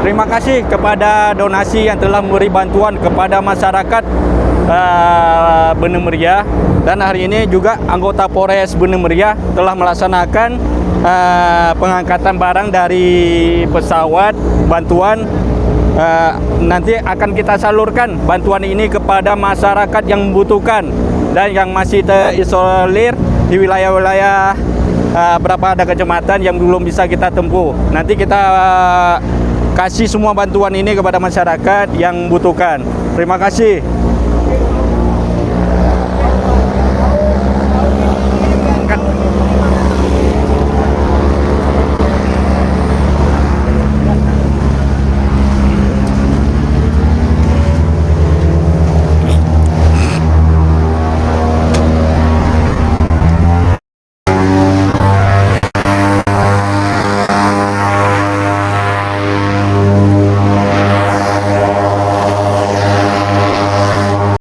Terima kasih kepada donasi yang telah memberi bantuan kepada masyarakat Bener Meriah, dan hari ini juga anggota Polres Bener Meriah telah melaksanakan pengangkatan barang dari pesawat bantuan. Nanti akan kita salurkan bantuan ini kepada masyarakat yang membutuhkan dan yang masih terisolir di wilayah-wilayah berapa ada kecamatan yang belum bisa kita tempuh. Nanti kita kasih semua bantuan ini kepada masyarakat yang membutuhkan. Terima kasih.